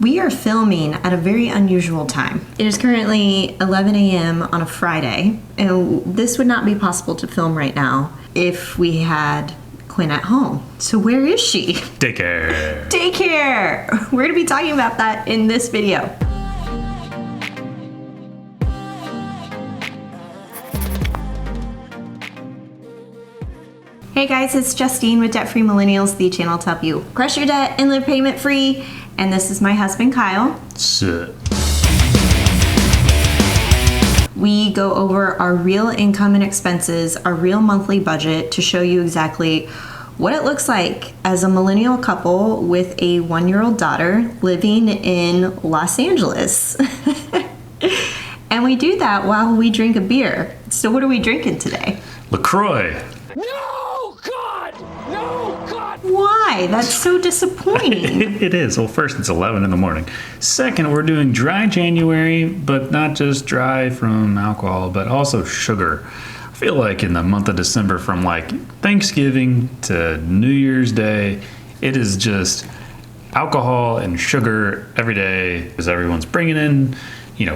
We are filming at a very unusual time. It is currently 11 a.m. on a Friday, and this would not be possible to film right now if we had Quinn at home. So where is she? Daycare. Daycare! We're gonna be talking about that in this video. Hey guys, it's Justine with Debt Free Millennials, the channel to help you crush your debt and live payment free. And this is my husband, Kyle. Sup? We go over our real income and expenses, our real monthly budget to show you exactly what it looks like as a millennial couple with a 1-year-old daughter living in Los Angeles. And we do that while we drink a beer. So what are we drinking today? LaCroix. Why? That's so disappointing. It is. Well, first, it's 11 in the morning. Second, we're doing dry January, but not just dry from alcohol, but also sugar. I feel like in the month of December, from like Thanksgiving to New Year's Day, it is just alcohol and sugar every day because everyone's bringing in,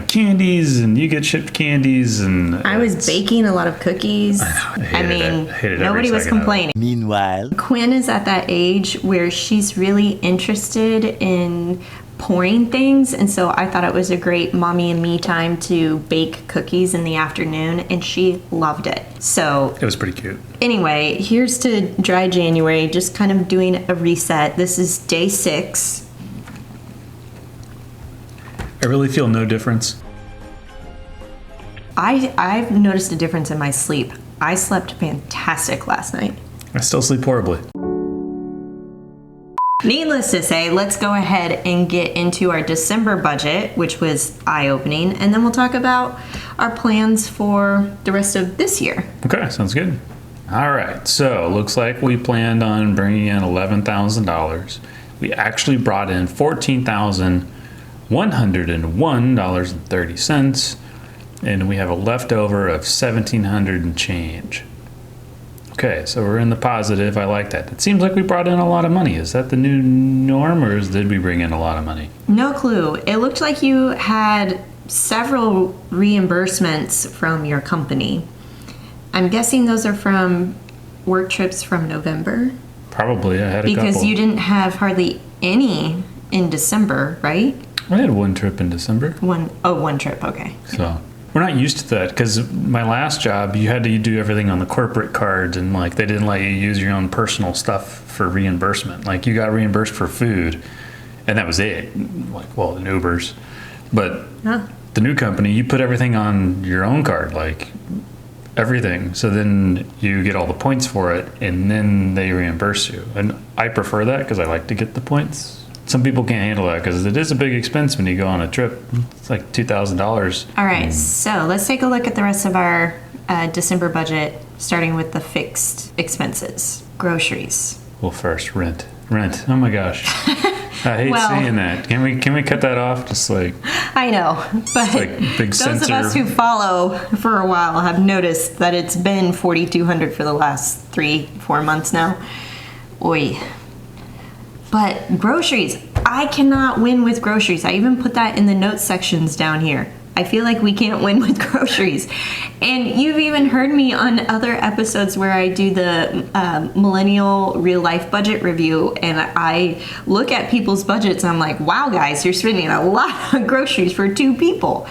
candies, and you get shipped candies. And I was baking a lot of cookies. I hated nobody was complaining. Meanwhile, Quinn is at that age where she's really interested in pouring things, and so I thought it was a great mommy and me time to bake cookies in the afternoon, and she loved it. So it was pretty cute. Anyway, here's to dry January, just kind of doing a reset. This is day 6. I really feel no difference. I've noticed a difference in my sleep. I slept fantastic last night. I still sleep horribly. Needless to say, let's go ahead and get into our December budget, which was eye-opening, and then we'll talk about our plans for the rest of this year. Okay, sounds good. All right, so looks like we planned on bringing in $11,000. We actually brought in $14,101.30, and we have a leftover of $1,700 and change. Okay, so we're in the positive. I like that. It seems like we brought in a lot of money. Is that the new norm, or did we bring in a lot of money? No clue. It looked like you had several reimbursements from your company. I'm guessing those are from work trips from November? Probably. I had a couple. Because you didn't have hardly any in December, right? I had one trip in December. One trip, okay. So we're not used to that because my last job, you had to do everything on the corporate cards, and like they didn't let you use your own personal stuff for reimbursement. Like you got reimbursed for food, and that was it. Like, well, the Ubers, but the new company, you put everything on your own card, like everything. So then you get all the points for it, and then they reimburse you. And I prefer that because I like to get the points. Some people can't handle that because it is a big expense when you go on a trip. It's like $2,000. All right, so let's take a look at the rest of our December budget, starting with the fixed expenses. Groceries. Well, first, rent. Oh my gosh. I hate saying that. Can we cut that off? Just like, I know, but like big those of us who follow for a while have noticed that it's been $4,200 for the last 3-4 months now. Oy. But groceries, I cannot win with groceries. I even put that in the notes sections down here. I feel like we can't win with groceries. And you've even heard me on other episodes where I do the millennial real life budget review, and I look at people's budgets and I'm like, wow guys, you're spending a lot of groceries for 2 people.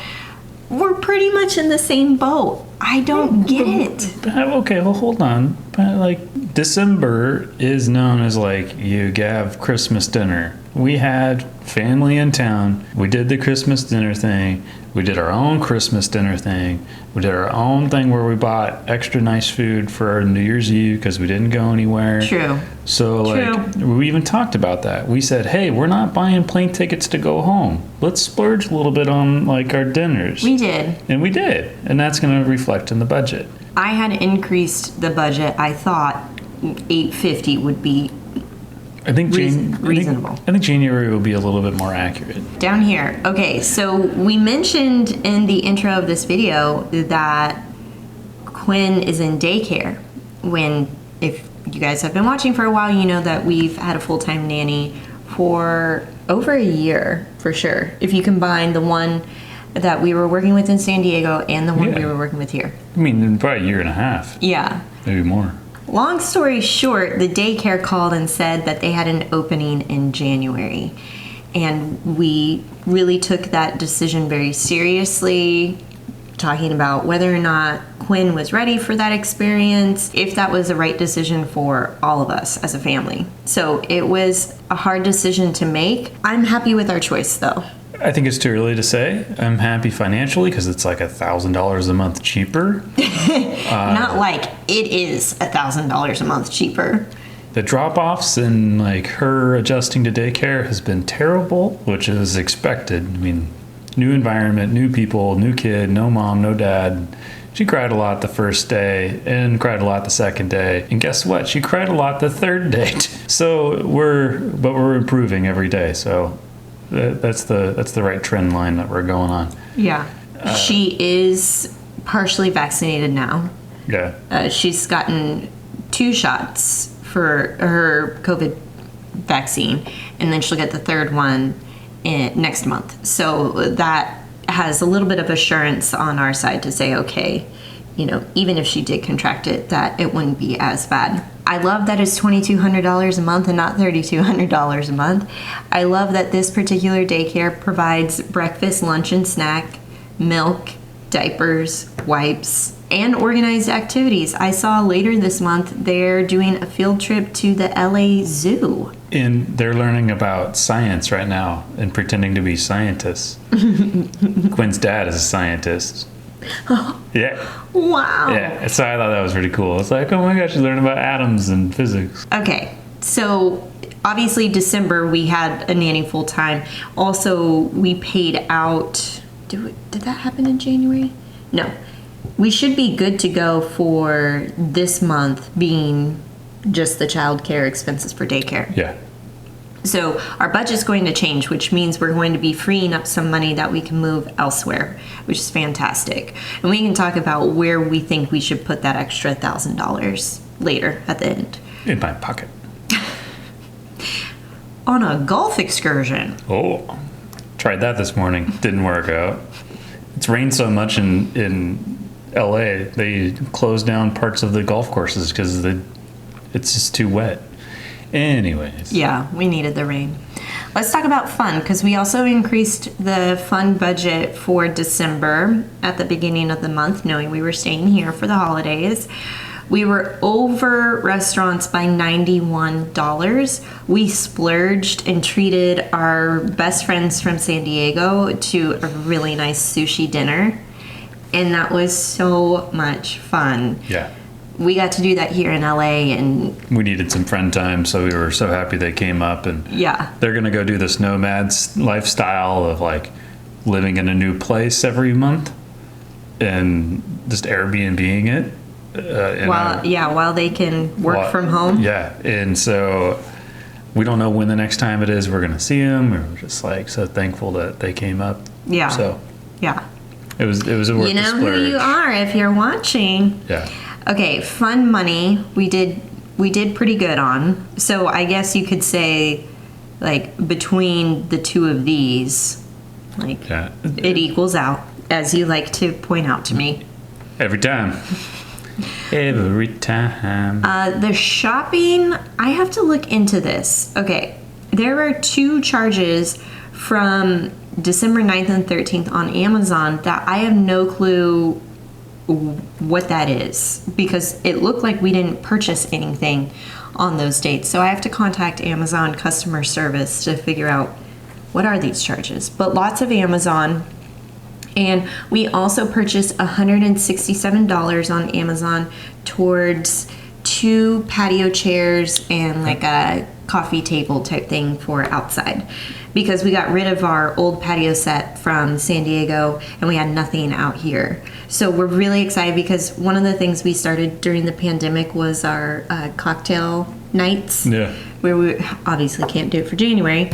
We're pretty much in the same boat. I don't get it. Okay, well, hold on. But like December is known as like you have Christmas dinner. We had family in town. We did the Christmas dinner thing. We did our own Christmas dinner thing. We did our own thing where we bought extra nice food for our New Year's Eve because we didn't go anywhere. True. So like we even talked about that. We said, hey, we're not buying plane tickets to go home. Let's splurge a little bit on like our dinners. We did. And we did. And that's going to reflect in the budget. I had increased the budget. I thought $850 would be I think reasonable. I think January will be a little bit more accurate. Down here. Okay, so we mentioned in the intro of this video that Quinn is in daycare. If you guys have been watching for a while, you know that we've had a full-time nanny for over a year for sure. If you combine the one that we were working with in San Diego and the one we were working with here. I mean, probably a year and a half. Yeah. Maybe more. Long story short, the daycare called and said that they had an opening in January. And we really took that decision very seriously, talking about whether or not Quinn was ready for that experience, if that was the right decision for all of us as a family. So it was a hard decision to make. I'm happy with our choice, though. I think it's too early to say. I'm happy financially because it's like $1,000 a month cheaper. Not like it is $1,000 a month cheaper. The drop-offs and like her adjusting to daycare has been terrible, which is expected. I mean, new environment, new people, new kid, no mom, no dad. She cried a lot the first day and cried a lot the second day. And guess what? She cried a lot the third day. So we're improving every day. So that's the right trend line that we're going on. Yeah. She is partially vaccinated now. Yeah. She's gotten 2 shots for her COVID vaccine, and then she'll get the 3rd one next month. So that has a little bit of assurance on our side to say, okay, even if she did contract it, that it wouldn't be as bad. I love that it's $2,200 a month and not $3,200 a month. I love that this particular daycare provides breakfast, lunch, and snack, milk, diapers, wipes, and organized activities. I saw later this month they're doing a field trip to the LA Zoo. And they're learning about science right now and pretending to be scientists. Quinn's dad is a scientist. Yeah. Wow. Yeah. So I thought that was pretty cool. It's like, oh my gosh, you learn about atoms and physics. Okay. So obviously December we had a nanny full time. Also, we paid out. Did that happen in January? No. We should be good to go for this month being just the childcare expenses for daycare. Yeah. So our budget's going to change, which means we're going to be freeing up some money that we can move elsewhere, which is fantastic. And we can talk about where we think we should put that extra $1,000 later at the end. In my pocket. On a golf excursion. Oh, tried that this morning. Didn't work out. It's rained so much in LA, they closed down parts of the golf courses because it's just too wet. Anyways. Yeah, we needed the rain. Let's talk about fun, because we also increased the fun budget for December at the beginning of the month, knowing we were staying here for the holidays. We were over restaurants by $91. We splurged and treated our best friends from San Diego to a really nice sushi dinner. And that was so much fun. Yeah. We got to do that here in LA, and we needed some friend time, so we were so happy they came up. And yeah, they're gonna go do this nomads lifestyle of like living in a new place every month and just Airbnb-ing it. While they can work from home. Yeah, and so we don't know when the next time it is we're gonna see them. We're just like so thankful that they came up. Yeah. So yeah, it was a worth the splurge. Who you are if you're watching. Yeah. Okay, fun money. We did pretty good on. So I guess you could say, like, between the two of these, like, it equals out, as you like to point out to me. Every time. Every time. The shopping, I have to look into this. Okay, there are 2 charges from December 9th and 13th on Amazon that I have no clue what that is, because it looked like we didn't purchase anything on those dates. So I have to contact Amazon customer service to figure out what are these charges. But lots of Amazon. And we also purchased $167 on Amazon towards 2 patio chairs and like a coffee table type thing for outside, because we got rid of our old patio set from San Diego and we had nothing out here. So we're really excited, because one of the things we started during the pandemic was our cocktail nights. Yeah. Where we obviously can't do it for January.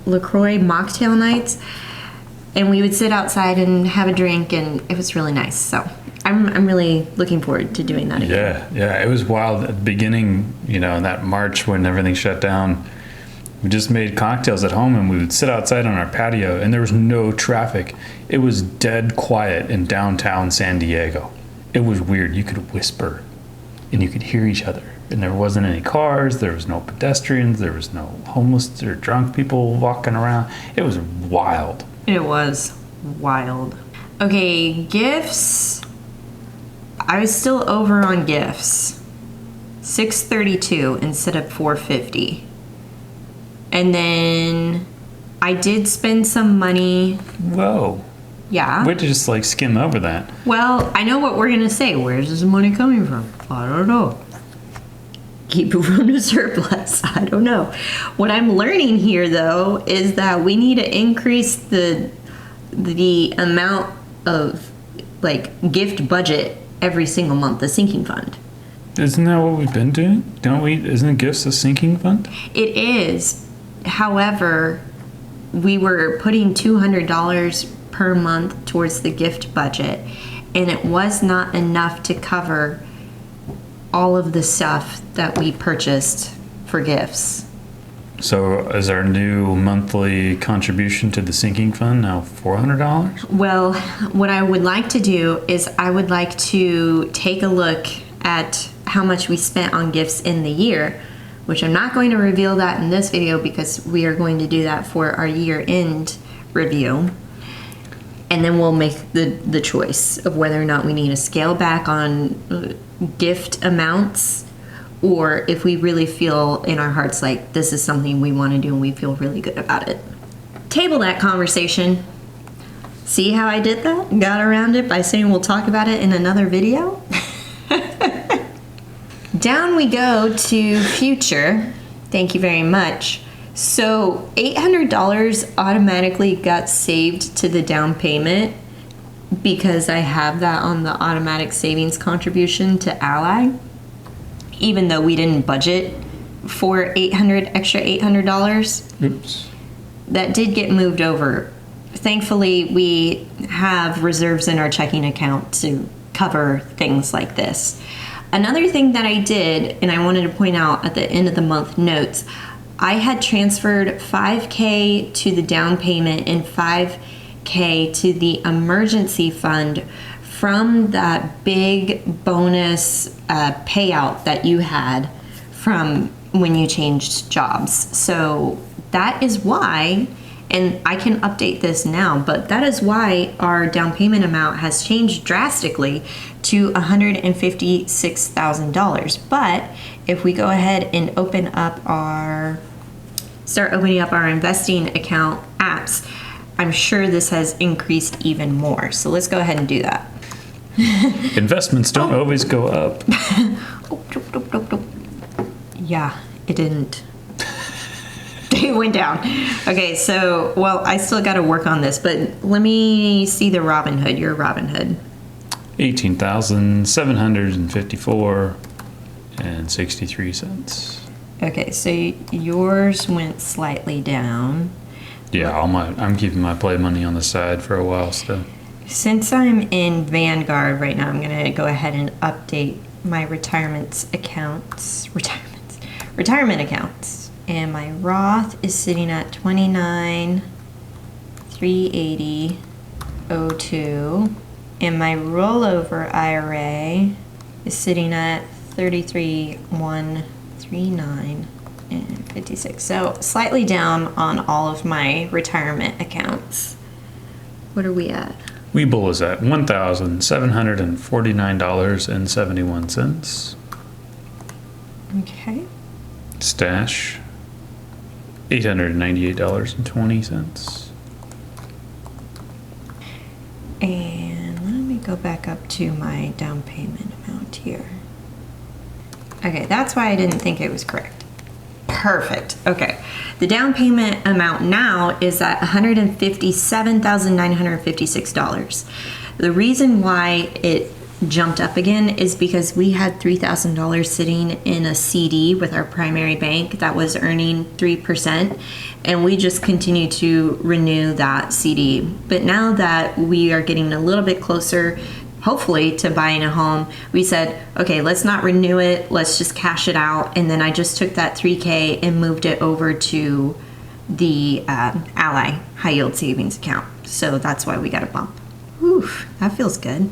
LaCroix mocktail nights. And we would sit outside and have a drink, and it was really nice. So I'm really looking forward to doing that again. Yeah, it was wild at the beginning, in that March when everything shut down. We just made cocktails at home, and we would sit outside on our patio, and there was no traffic. It was dead quiet in downtown San Diego. It was weird. You could whisper and you could hear each other, and there wasn't any cars, there was no pedestrians, there was no homeless or drunk people walking around. It was wild. It was wild. Okay, gifts. I was still over on gifts. $632 instead of $450. And then I did spend some money. Whoa. Yeah. Way to just like skim over that. Well, I know what we're going to say. Where's this money coming from? I don't know. Keep it from the surplus. I don't know. What I'm learning here, though, is that we need to increase the amount of like gift budget every single month, the sinking fund. Isn't that what we've been doing? Don't we? Isn't gifts a sinking fund? It is. However, we were putting $200 per month towards the gift budget, and it was not enough to cover all of the stuff that we purchased for gifts. So is our new monthly contribution to the sinking fund now $400? Well, what I would like to do is I would like to take a look at how much we spent on gifts in the year, which I'm not going to reveal that in this video because we are going to do that for our year-end review. And then we'll make the choice of whether or not we need to scale back on gift amounts, or if we really feel in our hearts like this is something we want to do and we feel really good about it. Table that conversation. See how I did that? Got around it by saying we'll talk about it in another video? Down we go to future. Thank you very much. So $800 automatically got saved to the down payment because I have that on the automatic savings contribution to Ally, even though we didn't budget for extra $800. Oops. That did get moved over. Thankfully, we have reserves in our checking account to cover things like this. Another thing that I did, and I wanted to point out at the end of the month notes, I had transferred $5K to the down payment and $5K to the emergency fund from that big bonus payout that you had from when you changed jobs. So that is why, and I can update this now, but that is why our down payment amount has changed drastically to $156,000. But if we go ahead and start opening up our investing account apps, I'm sure this has increased even more. So let's go ahead and do that. Investments don't always go up. Yeah, it didn't. It went down. Okay, so, well, I still got to work on this, but let me see the Robinhood, your Robinhood. 18,754 and 63 cents. Okay, so yours went slightly down. Yeah, I'm keeping my play money on the side for a while still. Since I'm in Vanguard right now, I'm going to go ahead and update my retirement accounts. And my Roth is sitting at 29,380.02, and my rollover IRA is sitting at 33,139 and 56. So slightly down on all of my retirement accounts. What are we at? WEBULL is at $1,749.71. Okay. Stash, $898.20. And let me go back up to my down payment amount here. Okay, that's why I didn't think it was correct. Perfect. Okay. The down payment amount now is at $157,956. The reason why it jumped up again is because we had $3,000 sitting in a CD with our primary bank that was earning 3%, and we just continue to renew that CD. But now that we are getting a little bit closer hopefully to buying a home, we said, okay, let's not renew it. Let's just cash it out. And then I just took that $3,000 and moved it over to the Ally high yield savings account. So that's why we got a bump. Whew, that feels good.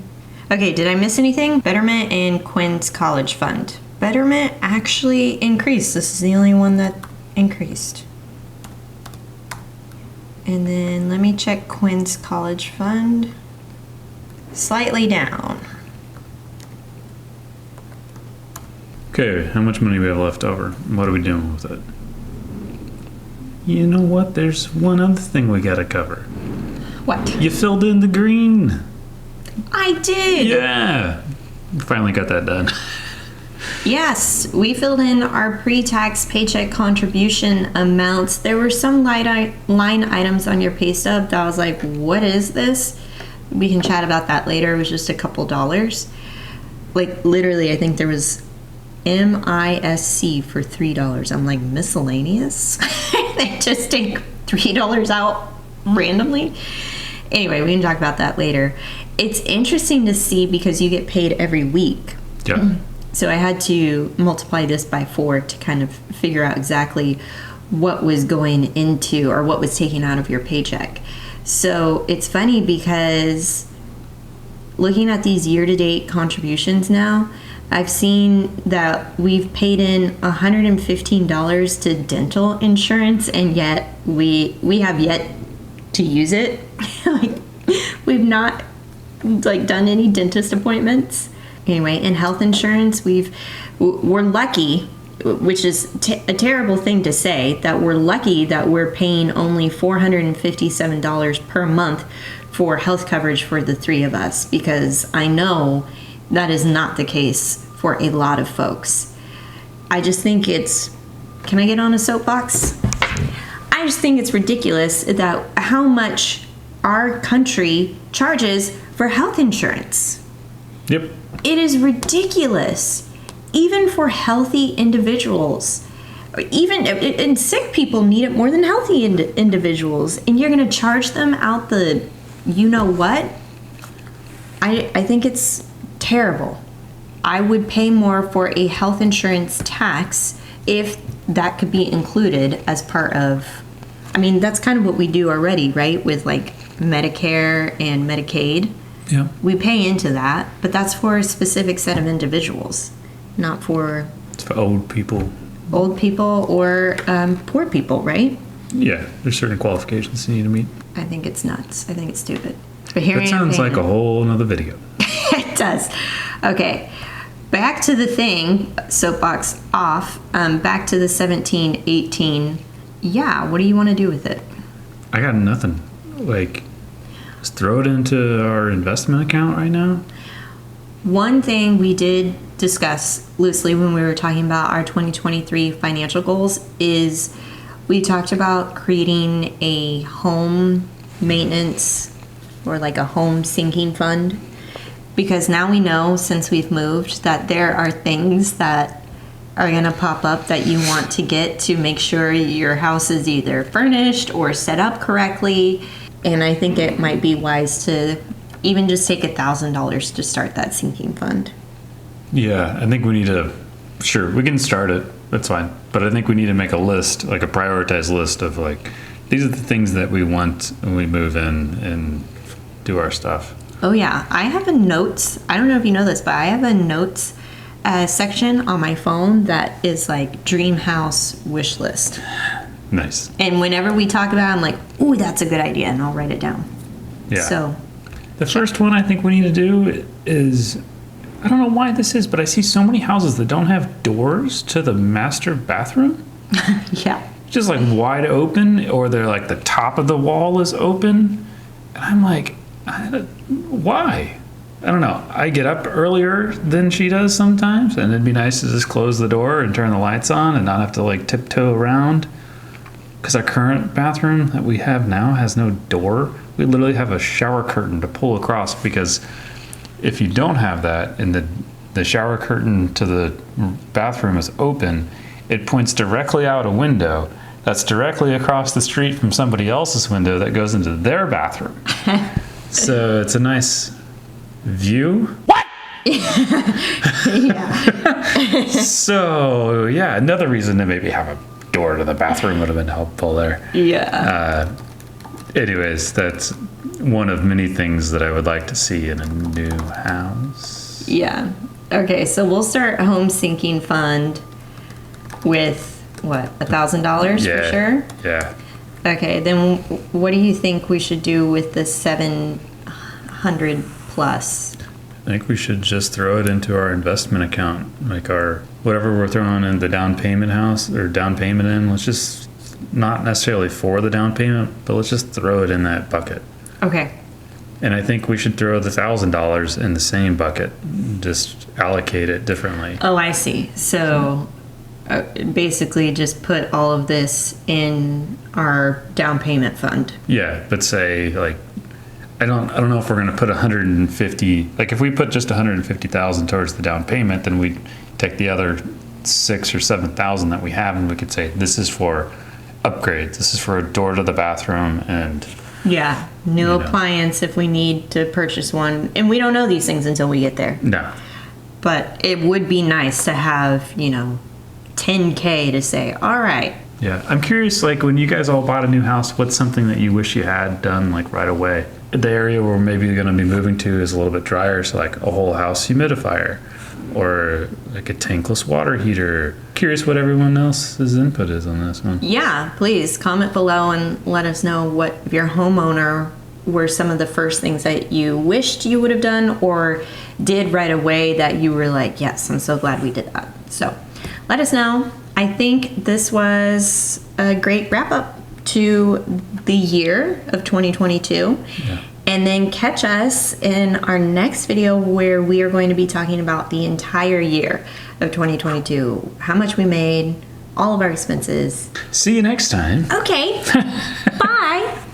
Okay, did I miss anything? Betterment and Quinn's college fund. Betterment actually increased. This is the only one that increased. And then let me check Quinn's college fund. Slightly down. Okay, how much money we have left over? What are we doing with it? You know what? There's one other thing we gotta cover. What? You filled in the green. I did. Yeah. We finally got that done. Yes, we filled in our pre-tax paycheck contribution amounts. There were some line items on your pay stub that I was like, what is this? We can chat about that later. It was just a couple dollars. Like literally, I think there was MISC for $3. I'm like, miscellaneous? They just take $3 out randomly. Anyway, we can talk about that later. It's interesting to see because you get paid every week. Yeah. So I had to multiply this by 4 to kind of figure out exactly what was going into or what was taken out of your paycheck. So it's funny because looking at these year-to-date contributions now, I've seen that we've paid in $115 to dental insurance, and yet we have yet to use it. Like, we've not like done any dentist appointments. Anyway, in health insurance, we're lucky, which is a terrible thing to say, that we're lucky that we're paying only $457 per month for health coverage for the 3 of us, because I know that is not the case for a lot of folks. I just think can I get on a soapbox? I just think it's ridiculous that how much our country charges for health insurance. Yep. It is ridiculous, even for healthy individuals. Even sick people need it more than healthy individuals, and you're going to charge them out the you know what? I think it's terrible. I would pay more for a health insurance tax if that could be included as part of, I mean, that's kind of what we do already, right? With like Medicare and Medicaid. Yeah. We pay into that, but that's for a specific set of individuals, not for It's for old people. old people or poor people, right? Yeah, there's certain qualifications you need to meet. I think it's nuts. I think it's stupid. But here That sounds like a whole nother video. It does. Okay. Back to the thing, soapbox off, back to the 17, 18. Yeah, what do you want to do with it? I got nothing. Like, just throw it into our investment account right now. One thing we did discuss loosely when we were talking about our 2023 financial goals is we talked about creating a home maintenance or like a home sinking fund. Because now we know, since we've moved, that there are things that are going to pop up that you want to get to make sure your house is either furnished or set up correctly. And I think it might be wise to even just take $1,000 to start that sinking fund. Yeah, I think we need to, sure, we can start it. That's fine. But I think we need to make a list, like a prioritized list of like, these are the things that we want when we move in and do our stuff. Oh yeah, I have a notes. I don't know if you know this, but I have a notes section on my phone that is like dream house wish list. Nice. And whenever we talk about it, I'm like, ooh, that's a good idea, and I'll write it down. Yeah. So The first one I think we need to do is, I don't know why this is, but I see so many houses that don't have doors to the master bathroom. yeah. Just like wide open, or they're like the top of the wall is open. And I'm like, why? I don't know. I get up earlier than she does sometimes, and it'd be nice to just close the door and turn the lights on and not have to like tiptoe around. Because our current bathroom that we have now has no door. We literally have a shower curtain to pull across, because if you don't have that and the shower curtain to the bathroom is open, it points directly out a window that's directly across the street from somebody else's window that goes into their bathroom. So it's a nice View? Yeah. So, yeah, another reason to maybe have a door to the bathroom would have been helpful there. Yeah. Anyways, that's one of many things that I would like to see in a new house. Yeah. Okay, so we'll start home sinking fund with what, $1,000 Yeah. for sure? Yeah. Okay, then what do you think we should do with the 700 plus? I think we should just throw it into our investment account, like our whatever we're throwing in the down payment house or down payment in. Let's just not necessarily for the down payment, but let's just throw it in that bucket. Okay. And I think we should throw the $1,000 in the same bucket, just allocate it differently. Oh, I see. So basically just put all of this in our down payment fund. Yeah, but say like I don't know if we're going to put 150. Like if we put just 150,000 towards the down payment, then we take the other 6,000 or 7,000 that we have, and we could say this is for upgrades. This is for a door to the bathroom, and Yeah, new appliance if we need to purchase one. And we don't know these things until we get there. no. But it would be nice to have, 10K to say, all right. Yeah, I'm curious. Like when you guys all bought a new house, what's something that you wish you had done like right away? The area we're maybe going to be moving to is a little bit drier, so like a whole house humidifier, or like a tankless water heater. Curious what everyone else's input is on this one. Yeah, please comment below and let us know what if your homeowner were some of the first things that you wished you would have done or did right away that you were like, yes, I'm so glad we did that. So let us know. I think this was a great wrap up to the year of 2022. Yeah. And then catch us in our next video where we are going to be talking about the entire year of 2022, how much we made, all of our expenses. See you next time. Okay. Bye.